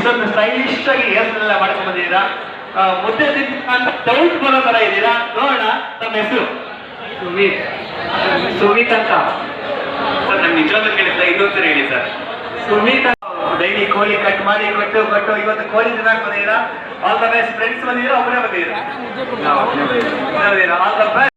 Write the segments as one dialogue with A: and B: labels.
A: ಇಷ್ಟೊಂದು ಸ್ಟೈಲಿಶ್ ಆಗಿ ಹೇರ್ಸ್ನೆಲ್ಲ ಮಾಡ್ಕೊಂಡ್ ಬಂದಿದ್ದೀರಾ. ಮುದ್ದೆ ಅಂತ ಡೌಟ್ ಬರೋ ತರ ಇದ್ದೀರಾ. ನೋಡೋಣ, ತಮ್ಮ ಹೆಸರು?
B: ಸುಮಿತ್ ಅಂತ
A: ಸರ್. ನಮ್ಗೆ ನಿಜವಾಗ್ಲೂ ಕೇಳಿಲ್ಲ, ಇನ್ನೊಂದ್ಸರಿ ಹೇಳಿ ಸರ್.
B: ಸುಮಿತ್
A: ಡೈಲಿ ಕೋಳಿ ಕಟ್ ಮಾಡಿ ಕೊಟ್ಟು ಇವತ್ತು ಕೋಳಿ ತಿನ್ನಕ್ ಬಂದಿದ್ದೀರಾ. All the best. ಫ್ರೆಂಡ್ಸ್ ಬಂದಿದ್ದೀರಾ, ಒಬ್ಬರೇ ಬಂದಿದ್ದೀರಾ? All the best.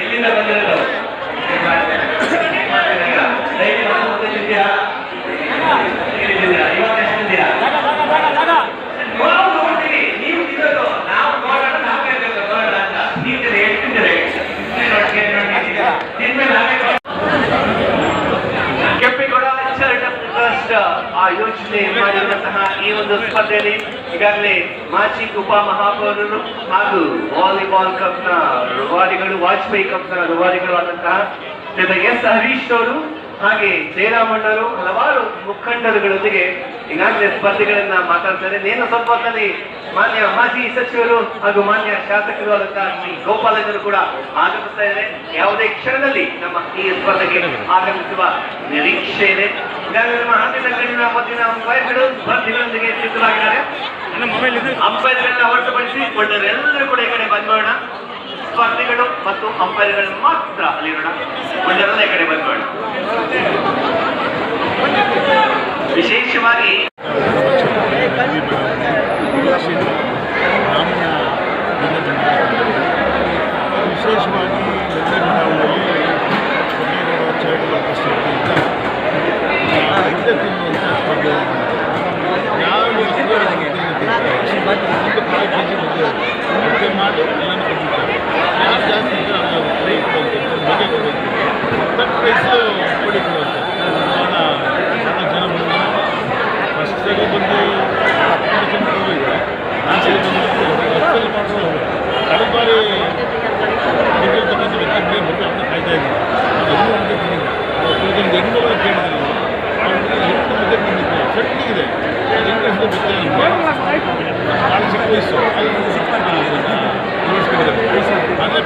A: ಎಲ್ಲಿಂದ ಬಂದಿರೋದು? ಇವಾಗ ಎಷ್ಟು ತಿಂತೀರಾ? ನೀವು ತಿನ್ನೋದು ನಾವು ನೋಡೋಣ, ನಾವೇ ನೋಡೋಣ ಅಂತ. ನೀವು ಹೇಳ್ತಿದ್ದೀರಿ ಕೆಂಪೇಗೌಡ ಚಾರಿಟಬಲ್ ಟ್ರಸ್ಟ್ ಆಯೋಜನೆ ಮಾಡಿರುವಂತಹ ಈ ಒಂದು ಸ್ಪರ್ಧೆಯಲ್ಲಿ ಈಗಾಗಲೇ ಮಾಜಿ ಉಪಮಹಾಪೌರರು ಹಾಗೂ ವಾಲಿಬಾಲ್ ಕಪ್ನ ರೂವಾರಿಗಳು, ವಾಜಪೇಯಿ ಕಪ್ನ ರೂವಾರಿಗಳು ಆದಂತಹ ಎಸ್ ಹರೀಶ್ ಅವರು ಹಾಗೆ ಜಯರಾಮಣ್ಣರು ಹಲವಾರು ಮುಖಂಡರುಗಳೊಂದಿಗೆ ಈಗಾಗಲೇ ಸ್ಪರ್ಧೆಗಳನ್ನ ಮಾತಾಡ್ತಾರೆ. ನೇನು ಸ್ವಲ್ಪ ಹೊತ್ತಲ್ಲಿ ಮಾನ್ಯ ಮಾಜಿ ಸಚಿವರು ಹಾಗೂ ಮಾನ್ಯ ಶಾಸಕರು ಆದಂತಹ ಶ್ರೀ ಗೋಪಾಲಜರು ಕೂಡ ಆಗಮಿಸ್ತಾ ಇದ್ದಾರೆ. ಯಾವುದೇ ಕ್ಷಣದಲ್ಲಿ ನಮ್ಮ ಈ ಸ್ಪರ್ಧೆಗೆ ಆಗಮಿಸುವ ನಿರೀಕ್ಷೆ ಇದೆ. ಈಗಾಗಲೇ ನಮ್ಮ ಹಾದಿನ ಮೊದಲಿನ ಅಂಪೈರ್ಗಳು ಸ್ಪರ್ಧೆಗಳೊಂದಿಗೆ ಸಿದ್ಧವಾಗಿದ್ದಾರೆ. ಅಂಪೈರ್ಗಳನ್ನ ಹೊರತುಪಡಿಸಿ ಒಳ್ಳೆಯವರೆಲ್ಲರೂ ಕೂಡ ಈ ಕಡೆ ಬಂದೋಣ. ಸ್ಪರ್ಧಿಗಳು ಮತ್ತು ಅಂಪೈರ್ಗಳು ಮಾತ್ರ ಅಲ್ಲಿರೋಣ. ಒಳ್ಳೆಯವರೆಲ್ಲ ಈ ಕಡೆ ಬಂದೋಣ. ವಿಶೇಷವಾಗಿ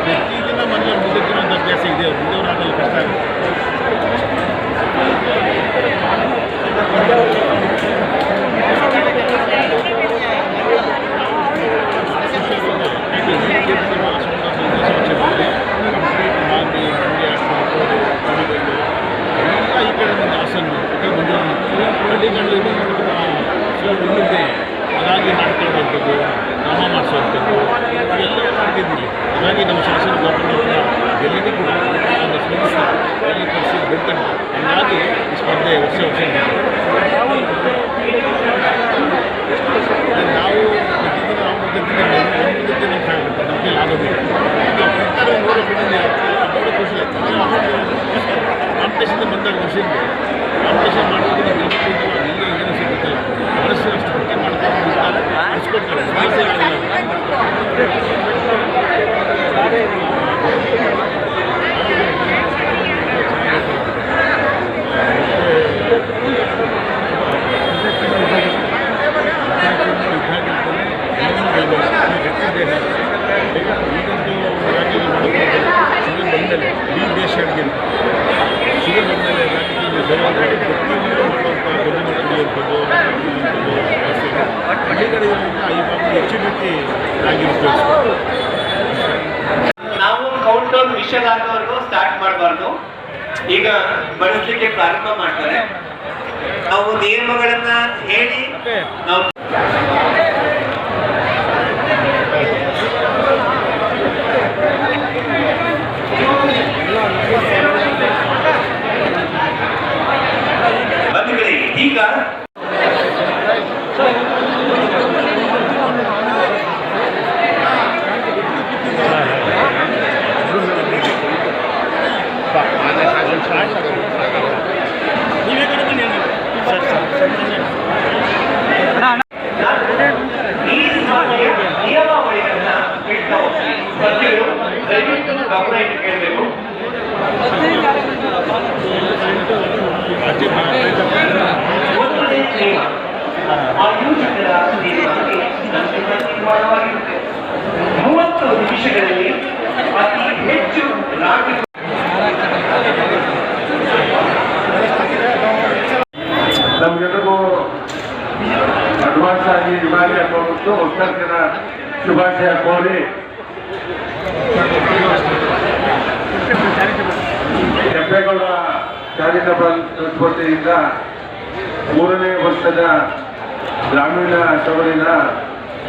A: ಪ್ರತಿದಿನ ಮನೆ ಮುದ್ದೆ ತಿನ್ನುವಂಥ ಅಭ್ಯಾಸ ಇದೆ. ಮುಂದವರಾಗಲು ಕಷ್ಟ ಆಗುತ್ತೆ. ಈ ಕಡೆ ಒಂದು ಹಾಸನ್ನು ಹಳ್ಳಿಗಳಲ್ಲಿ ಅದಾಗಿ ಮಾಡ್ಕೊಳ್ಳುವಂಥದ್ದು, ನಾಮ ಮಾಡಿಸುವಂಥದ್ದು ಇವೆಲ್ಲ ಮಾಡ್ತಿದ್ದೀವಿ. ಹಾಗಾಗಿ ನಮ್ಮ ಶಾಸನ ಗೋಪಾಲ ಎಲ್ಲರಿಗೂ ಕೂಡ ಒಂದು ಸ್ಮರಿಸ್ತಾರೆ, ಎಲ್ಲಿ ಕಳಿಸಿ ಬೆಳ್ಕೊಂಡು ಹೀಗಾಗಿ ಈ ಸ್ಪರ್ಧೆ ವರ್ಷ ನಾವು ಪ್ರತಿದಿನ ನಾವು ಮುದ್ದಕ್ಕೆ ನಮಗೆ ಆಗೋದಿಲ್ಲ. ನೋಡೋ ಖುಷಿ ಆಗ್ತದೆ. ಕಾಂಪಿಟೇಷನ್ ಬಂದಾಗ ಖುಷಿಯಿಂದ ಕಾಂಪಿಟೇಷನ್ ಮಾಡೋದು ಇಲ್ಲೇ ಏನು ಸಿಗುತ್ತಲ್ಲ ಮನಸ್ಸು ಅಷ್ಟು ಬಗ್ಗೆ ಮಾಡ್ತಾರೆ, ಅನಿಸ್ಕೊಡ್ತಾರೆ. ಈಗಂತೂ ಶುಗರ್ ಬಂದಲೆ ಇಡೀ ದೇಶ ಅಡುಗೆ ಶುಗರ್ ಬಂದಲೆ ಪ್ರತಿಯೊಂದು ಮಾಡುವಂಥ ದೊಡ್ಡ ಮಕ್ಕಳಿರ್ಬೋದು ಹಳ್ಳಿಗಳಿಂದ ಈ ಭಾಗ ಹೆಚ್ಚಿನಕ್ಕೆ ಆಗಿರುತ್ತೆ. ನಾವು ಕೌಂಟ್ ಡೌನ್ ವಿಷಯ ಆಗೋವರೆಗೂ ಸ್ಟಾರ್ಟ್ ಮಾಡಬಾರ್ದು. ಈಗ ಬಳಸಲಿಕ್ಕೆ ಪ್ರಾರಂಭ ಮಾಡ್ತಾರೆ. ನಾವು ನಿಯಮಗಳನ್ನ ಹೇಳಿ ನಾವು ಬಂಧುಗಳೇ, ಈಗ ನಿಯಮಾವಳಿಗಳನ್ನ ದಯವಿಟ್ಟು ಗಮನ ಇಟ್ಟು ಕೇಳಬೇಕು. ಆಯೋಜಕರ ತೀರ್ಮಾನವಾಗಿರುತ್ತೆ. 30 ನಿಮಿಷಗಳಲ್ಲಿ ಅತಿ
B: ಮತ್ತು ಹೊಸ ವರ್ಷದ ಶುಭಾಶಯ ಕೋರಿ ಕೆಂಪೇಗೌಡ ಚಾರಿಟಬಲ್ ಟ್ರಸ್ಟ್ ವತಿಯಿಂದ 3ನೇ ವರ್ಷದ ಗ್ರಾಮೀಣ ಸಭೆಯ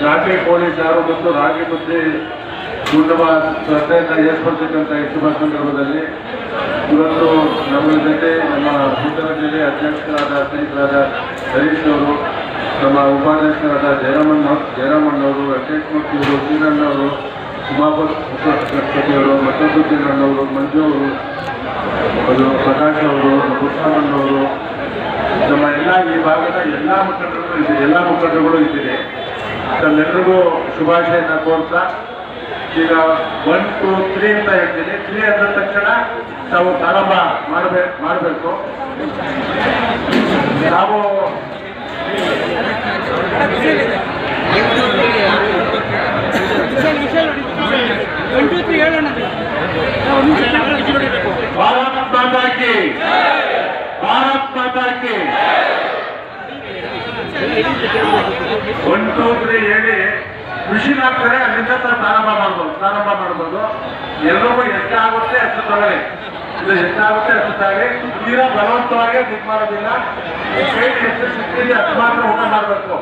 B: ನಾಟಿ ಕೋಳಿ ಸಾರು ಮತ್ತು ರಾಗಿ ಮುದ್ದೆ ಕುಟುಂಬ ಶ್ರದ್ಧೆಯಿಂದ ಏರ್ಪಡಿಸತಕ್ಕಂಥ ಶುಭ ಸಂದರ್ಭದಲ್ಲಿ ಇವತ್ತು ನಮ್ಮ ಜೊತೆ ನಮ್ಮ ಉತ್ತರ ಜಿಲ್ಲೆ ಅಧ್ಯಕ್ಷರಾದ ಸ್ನೇಹಿತರಾದ ಹರೀಶ್ ಅವರು, ನಮ್ಮ ಉಪಾಧ್ಯಕ್ಷರಾದ ಜಯರಾಮಣ್ಣವರು, ವೆಂಕಟೇಶ್ಮೂರ್ತಿಯವರು, ಶ್ರೀರಣ್ಣವರು, ಉಮಾಪತಿಯವರು, ಮತ್ತೊಂದು ಮಂಜು ಅವರು, ಪ್ರಕಾಶ್ ಅವರು, ಕೃಷ್ಣಣ್ಣವರು, ನಮ್ಮ ಎಲ್ಲ ಈ ಭಾಗದ ಎಲ್ಲ ಮುಖಂಡರುಗಳು ಇದ್ದೀರಿ. ತಮ್ಮೆಲ್ಲರಿಗೂ ಶುಭಾಶಯನ ಕೋರ್ತಾ ಈಗ 1, 2, 3 ಅಂತ ಹೇಳ್ತೀನಿ. 3 ಅಂದ ತಕ್ಷಣ ನಾವು ಪ್ರಾರಂಭ ಮಾಡಬೇಕು. ನಾವು ಭಾರತ್ ಮಾತಾ ಕಿ, ಭಾರತ್ ಮಾತಾ ಕಿ. 1, 2, 3 ಹೇಳಿ ಖುಷಿನಾಗ್ತಾರೆ. ಅಲ್ಲಿಂದ ಪ್ರಾರಂಭ ಮಾಡ್ಬೋದು. ಎಲ್ರಿಗೂ ಎಷ್ಟಾಗುತ್ತೆ ಅಷ್ಟು ತಗೊಳ್ಳಿ. ಇದು ಎಷ್ಟಾಗುತ್ತೆ ಅಷ್ಟು ತಗೊಳ್ಳಿ. ತೀರಾ ಬಲವಂತವಾಗಿ ಇದು ಮಾಡೋದಿಲ್ಲ. ಕೈಗೆ ಎಷ್ಟು ಸಿಕ್ಕಿದೆ ಅಷ್ಟು ಮಾತ್ರ ಊಟ ಮಾಡಬೇಕು.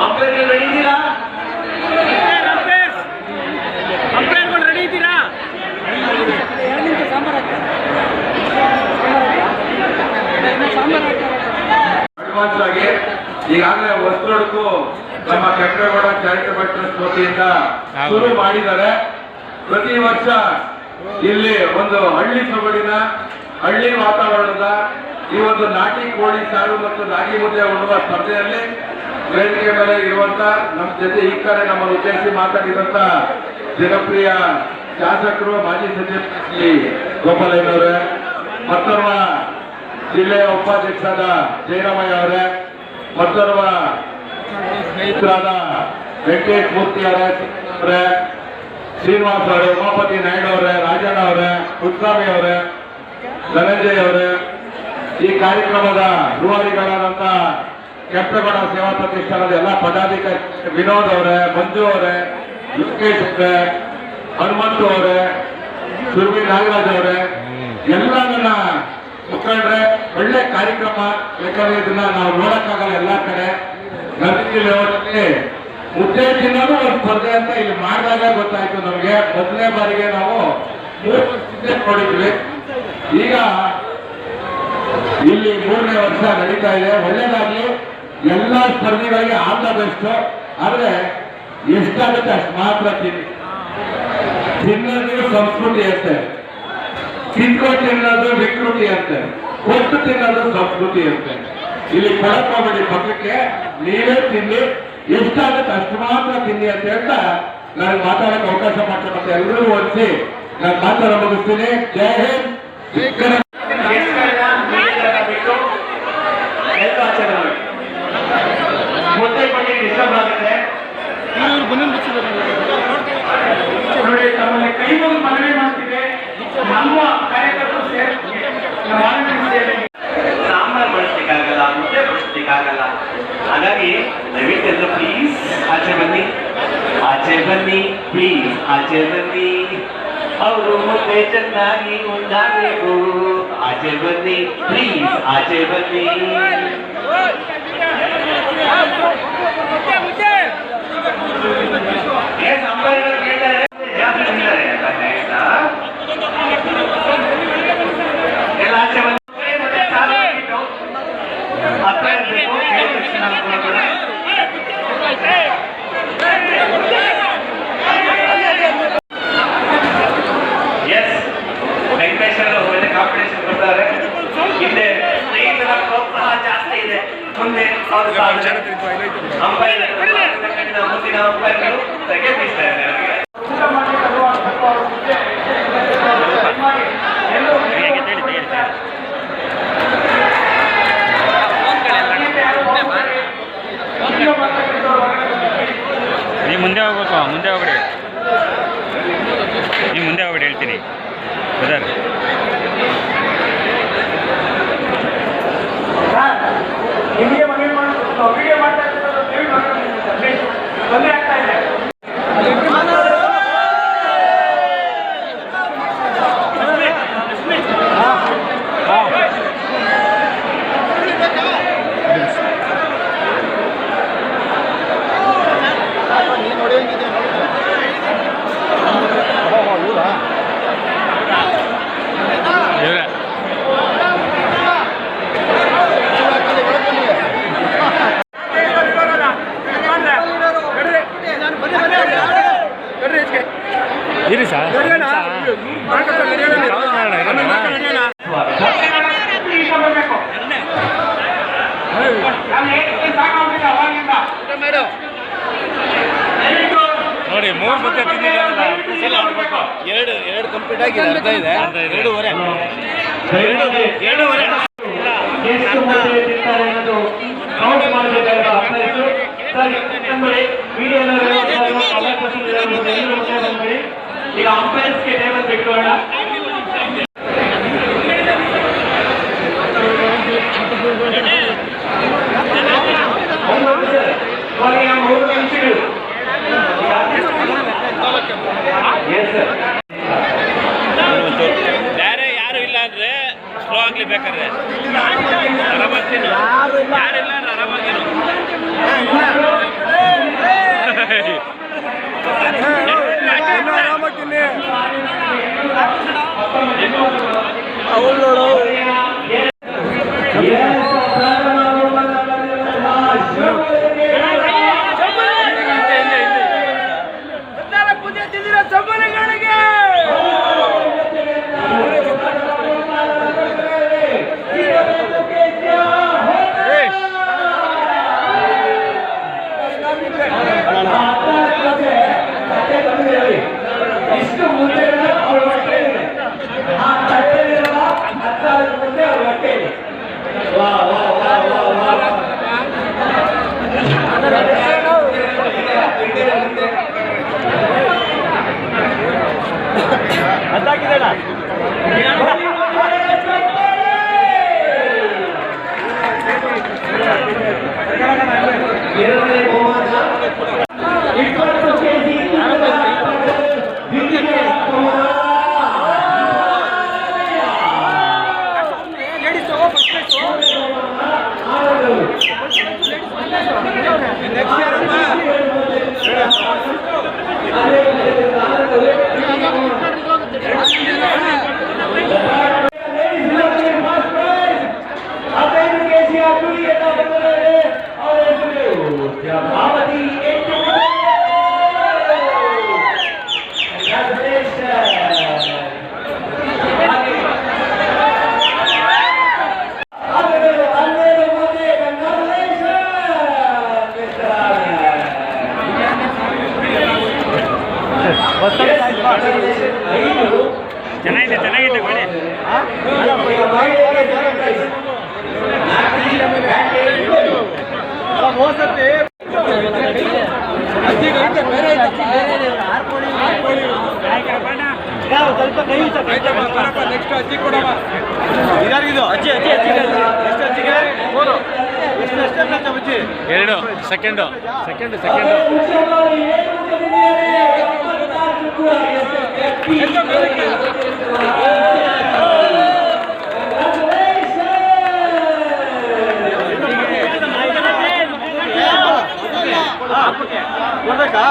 B: 1 ರೆಡಿ ಇದ್ದೀರಾ? ರೆಡಿ ಇದ್ದೀರಾ? ಅಡ್ವಾನ್ಸ್ ಆಗಿ ಈಗಾಗಲೇ ಹೊಸದೊಡಕು ನಮ್ಮ ಕೆಂಪೇಗೌಡ ಚಾರಿಟಬಲ್ ಟ್ರಸ್ಟ್ ವತಿಯಿಂದ ಶುರು ಮಾಡಿದ್ದಾರೆ. ಪ್ರತಿ ವರ್ಷ ಇಲ್ಲಿ ಒಂದು ಹಳ್ಳಿ ಸೊಗಡಿನ ಹಳ್ಳಿ ವಾತಾವರಣದ ಈ ಒಂದು ನಾಟಿ ಕೋಳಿ ಸಾರು ಮತ್ತು ರಾಗಿ ಮುದ್ದೆ ಉಣ್ಣುವ ಸ್ಪರ್ಧೆಯಲ್ಲಿ ವೇದಿಕೆ ಮೇಲೆ ಇರುವಂತ ನಮ್ಮ ಜೊತೆ ಈ ಕಡೆ ನಮ್ಮನ್ನು ಉದ್ದೇಶಿಸಿ ಮಾತಾಡಿದಂತ ಜನಪ್ರಿಯ ಶಾಸಕರು, ಮಾಜಿ ಸಚಿವ ಶ್ರೀ ಗೋಪಾಲಯ್ಯನವರೇ, ಮತ್ತೋರ್ವ ಜಿಲ್ಲೆಯ ಉಪಾಧ್ಯಕ್ಷರಾದ ಜಯರಾಮಯ್ಯ ಅವರೇ, ಮತ್ತೋರ್ವ ಸ್ನೇಹಿತರಾದ ವೆಂಕಟೇಶ್ ಮೂರ್ತಿ ಅವರೇ, ಶ್ರೀನಿವಾಸ್ ಅವರೇ, ಉಮಾಪತಿ ನಾಯ್ಡು ಅವರೇ, ರಾಜಣ್ಣ ಅವರೇ, ಪುಟ್ಸ್ವಾಮಿ ಅವರೇ, ಧನಂಜಯ್ ಅವರೇ, ಈ ಕಾರ್ಯಕ್ರಮದ ರೂವಾರಿಗಳಾದಂತ ಕೆಂಪೇಗೌಡ ಸೇವಾ ಪ್ರತಿಷ್ಠಾನದ ಎಲ್ಲ ಪದಾಧಿಕಾರಿ ವಿನೋದ್ ಅವರೇ, ಮಂಜು ಅವರೇ, ಲೋಕೇಶ್ ಅವರೇ, ಹನುಮಂತು ಅವರೇ, ಸುರ್ವಿ ನಾಗರಾಜ್ ಅವರೇ, ಎಲ್ಲ ನನ್ನ ಮುಖಂಡ್ರೆ, ಒಳ್ಳೆ ಕಾರ್ಯಕ್ರಮ. ಯಾಕಂದ್ರೆ ಇದನ್ನ ನಾವು ನೋಡಕ್ಕಾಗಲ್ಲ ಎಲ್ಲ ಕಡೆ. ಗದಗಿನಲ್ಲಿ ಮುದ್ದೆ ತಿನ್ನೋದು ಒಂದು ಸ್ಪರ್ಧೆ ಅಂತ ಇಲ್ಲಿ ಮಾಡಿದಾಗ ಗೊತ್ತಾಯ್ತು ನಮಗೆ. ಮೊದಲನೇ ಬಾರಿಗೆ ನಾವು 3 ವರ್ಷದಿಂದ ನೋಡಿದ್ವಿ. ಈಗ ಇಲ್ಲಿ 3ನೇ ವರ್ಷ ನಡೀತಾ ಇದೆ. ಒಳ್ಳೇದಾಗ್ಲಿ. ಎಲ್ಲ ಸ್ಪರ್ಧೆಗಳಿಗೆ ಆಲ್ ದ ಬೆಸ್ಟ್. ಆದ್ರೆ ಎಷ್ಟಾಗುತ್ತೆ ಅಷ್ಟು ಮಾತ್ರ ತಿನ್ನೋದು ಸಂಸ್ಕೃತಿ ಅಂತೆ, ತಿನ್ಕೊಂಡು ತಿನ್ನೋದು ವಿಕೃತಿ ಅಂತೆ, ಕೊಟ್ಟು ತಿನ್ನೋದು ಸಂಸ್ಕೃತಿ ಅಂತೆ. ಇಲ್ಲಿ ಕೊಡಕ್ ಹೋಗ್ಬೇಡಿ, ಪಕ್ಕಕ್ಕೆ ನೀವೇ ತಿನ್ನಿ, ಎಷ್ಟಾಗುತ್ತೆ ಅಷ್ಟು ಮಾತ್ರ ತಿನ್ನಿ ಅಂತ ಹೇಳ್ತಾ ನನಗೆ ಮಾತಾಡಕ್ಕೆ ಅವಕಾಶ ಮಾಡ್ತಾರೆ. ಎಲ್ಲರೂ ಒಲಿಸಿ ನಾನು ಮಾತಾಡ ಮುಗಿಸ್ತೀನಿ. ಜೈ ಹಿಂದ್. ಮುದ್ದೆ ಬಗ್ಗೆ ಡಿಸ್ಟರ್ಬ್ ಆಗುತ್ತೆ ನೋಡಿ. ತಮ್ಮಲ್ಲಿ ಕೈ ಮುಗಿದು ಮನವಿ ಮಾಡ್ತಿದೆ. ನಮ್ಮ ಕಾರ್ಯಕರ್ತರು ಸಾಂಬಾರ್ ಬಳಸ್ಲಿಕ್ಕಾಗಲ್ಲ, ಮುದ್ದೆ ಬಳಸ್ಲಿಕ್ಕಾಗಲ್ಲ. ಹಾಗಾಗಿ ದಯವಿಟ್ಟು ಪ್ಲೀಸ್ ಆಚೆ ಬನ್ನಿ, ಆಚೆ ಬನ್ನಿ, ಪ್ಲೀಸ್ ಆಚೆ ಬನ್ನಿ. ಅವರು ಮುದ್ದೆ ಚೆನ್ನಾಗಿ ಉಂಡಾಗಬೇಕು. ಆಚೆ ಬನ್ನಿ, ಪ್ಲೀಸ್ ಆಚೆ ಬನ್ನಿ. ಸಾಂಬಾರ್ ಕೇಳ್ತಾರೆ, ಜಾಸ್ತಿ ತಿಂತಾರೆ ಎಲ್ಲ ಆಚೆ ಬಂದು ಹತ್ರ ಇರಬೇಕು. ಎಸ್, ವೆಂಕಟೇಶ್ವರ ಒಳ್ಳೆ ಕಾಂಪಿಟೇಷನ್ ಕೊಡ್ತಾರೆ. ಹಿಂದೆ ಸ್ನೇಹಿತರ ಪ್ರೋತ್ಸಾಹ ಜಾಸ್ತಿ ಇದೆ. ಮುಂದೆ ಅಂಪೈರ್ ಮುಂದಿನ ಅಂಪೈರ್ಗಳು ತೆಗೆದಿಸ್ತಾ ಇದ್ದಾರೆ.
C: ನೀವು ಮುಂದೆ ಹೋಗ್ಬೇಕು, ಮುಂದೆ ಹೋಗ್ಬಿಡಿ, ನೀವು ಮುಂದೆ ಹೋಗ್ಬಿಡಿ ಹೇಳ್ತೀನಿ ಬ್ರದರ್.
B: ತೊಂದರೆ ಆಗ್ತಾ ಇದೆ.
C: ಇರಿ ಸರ್ ನೋಡಿ 3 ಮುದ್ದೆ ತಿಂದಿದ್ದಾರಲ್ಲ
D: ಎರಡು ಕಂಪ್ಲೀಟ್ ಆಗಿ ಅರ್ಧ ಇದೆ ಎರಡೂವರೆ
A: ಎಷ್ಟು ಮುದ್ದೆ ತಿಂತಾರೆ ಅನ್ನೋದು ಕೌಂಟ್ ಮಾಡಬೇಕಾದ ಅರ್ಥಾಯ್ತು. ಸರ್ ನಮ್ಮಲ್ಲಿ ಈಗ ಅಂಪೈರ್ಸ್ಗೆ ಟೇಬಲ್ ಬಿಟ್ಕೊಳ್ಳೋಣ. ಇವಾಗ 3 ನಿಮಿಷಗಳು.
C: ಬೇರೆ ಯಾರು ಇಲ್ಲ ಅಂದ್ರೆ ಸ್ಲೋ ಆಗ್ಲಿ ಬೇಕಾದ್ರೆ ಆರಾಮಾಗಿ ಯಾರಿಲ್ಲ ಅಂದ್ರೆ ಆರಾಮಾಗಿ
A: ಇಷ್ಟು ಮುಂದೆ ಅವ್ರ ಹೊಟ್ಟೆ ಆ ತಟ್ಟೆಲಿರುವ 10,000 ಮುಂದೆ ಅವ್ರ ಹೊಟ್ಟೆ. ವಾ ವಾ ವಾ ವಾ ವಾ. ಅದಾಕಿದಣ ಎರಡನೇ ಬಹುಮಾನ 20 ಕೆಜಿ
C: ಚೆನ್ನಾಗಿದೆ ಗೋಳಿ.
D: ಸ್ವಲ್ಪ ಕೈ ನೆಕ್ಸ್ಟ್ ಅಜ್ಜಿ ಕೊಡಮ್ಮ. ಇದಾರಿದು ಅಜ್ಜಿ ಅಜ್ಜಿ ಅಜ್ಜಿ ಎಷ್ಟು ಅಜ್ಜಿಗೆ 3 ಎಷ್ಟು ಅಜ್ಜಿ
C: 2 ಸೆಕೆಂಡು
D: ಕೊಡ್ಬೇಕಾ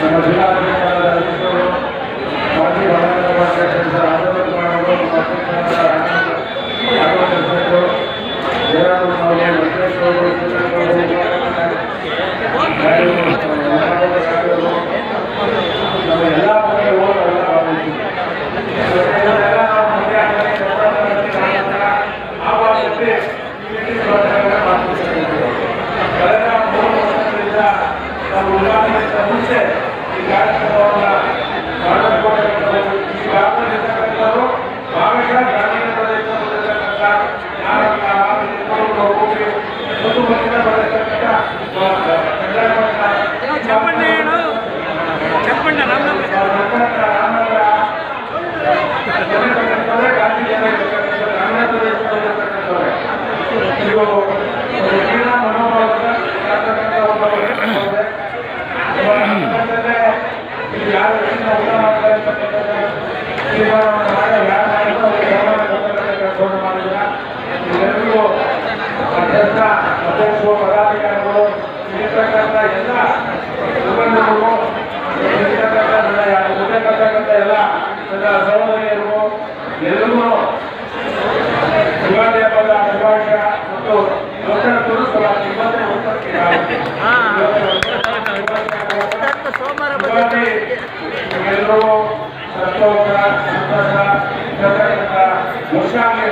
B: ನಮ್ಮ ಜಿಲ್ಲಾಧಿಕಾರಿಗಳು ಮಾಜಿ ಎಲ್ಲ ಪದಾಧಿಕಾರಿಗಳು ಇರ್ತಕ್ಕಂಥ ಎಲ್ಲ ಮುಖಂಡರು ಇರ್ತಕ್ಕಂಥ ಎಲ್ಲ ಸಹೋದರಿಯರು ಎಲ್ಲರೂ ಯುಗಾದಿ ಹಬ್ಬದ ಶುಭಾಶಯ ಮತ್ತು ನೂತನ ಪುರಸ್ಕಾರ ಎಲ್ಲರೂ ಸಂತೋಷ ಸಂತೋಷ ಮುಷಾಂಗಿ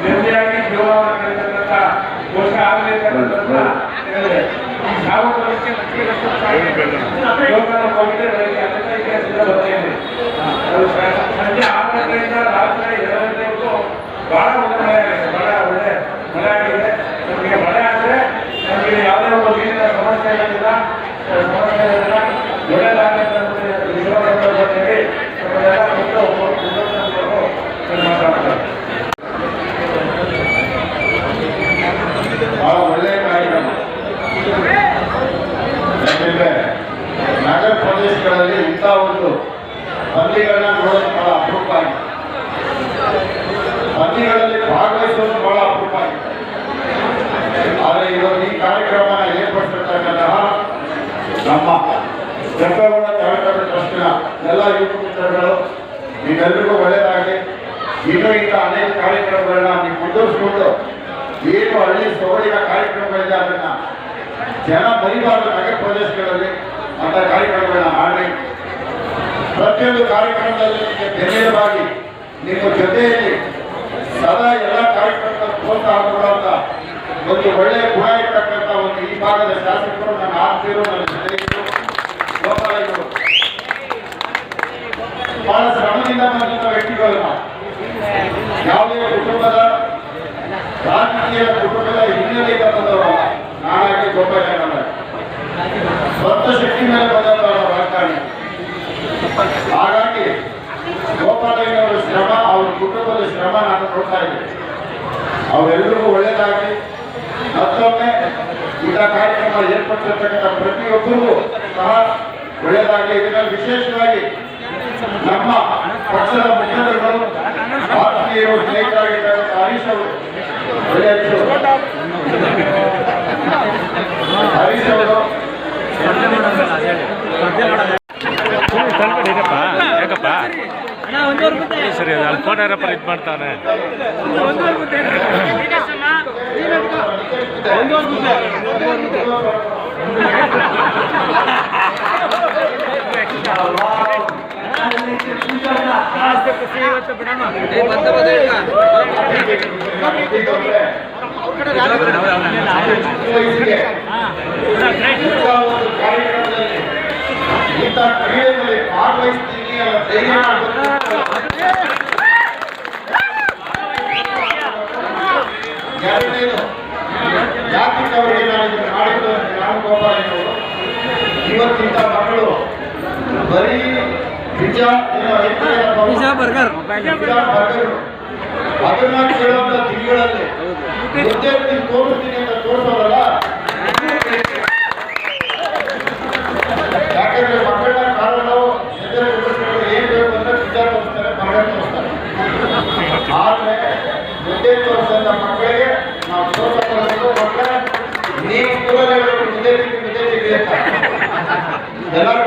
B: ನಿರ್ದಿಯಾಗಿ ಜೀವನವನ್ನು ಕಳೆದಂತ ವರ್ಷ ಆಗಲೇತಕ್ಕಂಥ ನಾವು ಸಂಜೆ 6 ಗಂಟೆಯಿಂದ ರಾತ್ರಿ 2 ಗಂಟೆವರೆಗೂ ಬಹಳ ಒಳ್ಳೆ ಮಳೆ ಆಗಿದೆ. ನಮಗೆ ಮಳೆ ಆದರೆ ನಮಗೆ ಯಾವುದೇ ಒಂದು ನೀರಿನ ಸಮಸ್ಯೆ ಇರೋದಿಲ್ಲ, ಒಳ್ಳೆಯದಾಗಲಿ ಬಹಳ ಒಳ್ಳೆಯ ಕಾರ್ಯಕ್ರಮ. ಯಾಕೆಂದ್ರೆ ನಗರ ಪ್ರದೇಶಗಳಲ್ಲಿ ಇಂಥ ಒಂದು ಹಳ್ಳಿಗಳನ್ನ ನೋಡೋದು ಬಹಳ ಅಪರೂಪ ಆಗಿದೆ. ಹಳ್ಳಿಗಳಲ್ಲಿ ಭಾಗವಹಿಸೋದು ಬಹಳ ಅಪರೂಪ ಆಗಿದೆ. ಆದರೆ ಇವತ್ತು ಈ ಕಾರ್ಯಕ್ರಮನ ಏರ್ಪಡಿಸಿರ್ತಕ್ಕಂತಹ ನಮ್ಮ ಕೆಂಪೇಗೌಡ ಚಾರಿಟಬಲ್ ಟ್ರಸ್ಟಿನ ಎಲ್ಲ ಯುವಕ ಮಿತ್ರಗಳು ನಿಮ್ಮೆಲ್ಲರಿಗೂ ಒಳ್ಳೆಯದಾಗಲಿ. ಇನ್ನೂ ಇಂಥ ಅನೇಕ ಕಾರ್ಯಕ್ರಮಗಳನ್ನ ನೀವು ಮುಂದುವರಿಸಿಕೊಂಡು ಏನು ಹಳ್ಳಿ ಸೊಗಡಿನ ಕಾರ್ಯಕ್ರಮಗಳಿದೆ ಅದನ್ನ ಜನ ಮರಿಬಾರದು. ನಗರ ಪ್ರದೇಶಗಳಲ್ಲಿ ಅಂಥ ಕಾರ್ಯಕ್ರಮಗಳನ್ನ ಮಾಡಿ ಪ್ರತಿಯೊಂದು ಕಾರ್ಯಕ್ರಮದಲ್ಲಿ ನಿಮಗೆ ಬೆನ್ನೆಲುಬಾಗಿ ನಿಮ್ಮ ಜೊತೆಯಲ್ಲಿ ಸದಾ ಎಲ್ಲ ಕಾರ್ಯಕ್ರಮದ ಪ್ರೋತ್ಸಾಹ ಕೊಡುವಂತ ಒಂದು ಒಳ್ಳೆಯ ಗುಣ ಇರ್ತಕ್ಕಂಥ ಒಂದು ಈ ಭಾಗದ ಶಾಸಕರು, ನನ್ನ ಆತ್ಮೀಯರು, ನನ್ನ ಸ್ನೇಹಿತರು, ಗೋಪಾಲಯ್ಯರು ಬಹಳ ಶ್ರಮದಿಂದ ಬಂದಂಥ ವ್ಯಕ್ತಿಗಳು. ಯಾವುದೇ ಕುಟುಂಬದ ರಾಜಕೀಯ ಕುಟುಂಬದ ಹಿನ್ನೆಲೆಯಿಂದ ಬಂದವರಲ್ಲ. ನಾನಾಗಿ ಗೋಪಾಲಯ್ಯ ಸ್ವಂತ ಶಕ್ತಿ ಮೇಲೆ ಬಂದವರ ರಾಜಕಾರಣಿ. ಹಾಗಾಗಿ ಗೋಪಾಲಯ್ಯನವರ ಶ್ರಮ, ಅವ್ರ ಕುಟುಂಬದ ಶ್ರಮ ನಾನು ನೋಡ್ತಾ ಇದ್ದೇನೆ. ಅವರೆಲ್ಲರಿಗೂ ಒಳ್ಳೆಯದಾಗಿ ಮತ್ತೊಮ್ಮೆ ಇಂಥ ಕಾರ್ಯಕ್ರಮ ಏರ್ಪಡಿಸಿರ್ತಕ್ಕಂಥ ಪ್ರತಿಯೊಬ್ಬರಿಗೂ ಸಹ ಒಳ್ಳೆಯದಾಗಲಿ. ಇದರಲ್ಲಿ ವಿಶೇಷವಾಗಿ ನಮ್ಮ ಪಕ್ಷದ ಮುಖಂಡರುಗಳು, ಆತ್ಮೀಯರು, ಸ್ನೇಹಿತರಾಗಿರ್ತಕ್ಕಂಥ ಹರೀಶ್ ಅವರು, ಒಳ್ಳೆಯ ಹರೀಶ್ ಅವರು
C: ಯಾಕಪ್ಪ ಸರಿ ಅಲ್ಲಿ ಫೋನ್ ಯಾರಪ್ಪ ಇದು ಮಾಡ್ತಾನೆ.
B: ಇಂಥ ಕ್ರೀಡೆಗಳಲ್ಲಿ ಭಾಗವಹಿಸ್ತೀನಿ ಅನ್ನೋ ಧೈರ್ಯ ಎರಡನೇದು ಜಾತಿಕವರಿಗೆ ನಾನು ಇದನ್ನು ಮಾಡಿದ್ದು ನಾನು ಗೋಪಾಲಯ್ಯನವರು. ಇವತ್ತಿಂತ ಮಕ್ಕಳು ಬರೀ ಪಿಜ್ಜಾ ಬರ್ಗರ್ ಅದನ್ನ ಕೇಳುವಂತ ತಿಂಗಳಲ್ಲಿ ಮುದ್ದೆ ತೋರಿಸ್ತೀನಿ ಅಂತ ತೋರಿಸೋದಲ್ಲ. ಯಾಕಂದ್ರೆ ಮಕ್ಕಳನ್ನ ಕಾರಣವು ಎದುರು ಕುಡಿಸ್ಕೊಂಡು ಏನ್ ಬೇಕು ಅಂದ್ರೆ ಪಿಜ್ಜಾ ತೋರಿಸ್ತಾರೆ, ಬರ್ಗರ್ ತೋರಿಸ್ತಾರೆ. ಆದ್ರೆ ಮುದ್ದೆ ತೋರಿಸಿದಂತ ಮಕ್ಕಳಿಗೆ ನಾವು ತೋರಿಸಬೇಕು. ಮಕ್ಕಳ ನೀವು ಸ್ಕೂಲಲ್ಲಿ ಮುದ್ದೆ ತಿಂದು ಅಂತ ಎಲ್ಲರೂ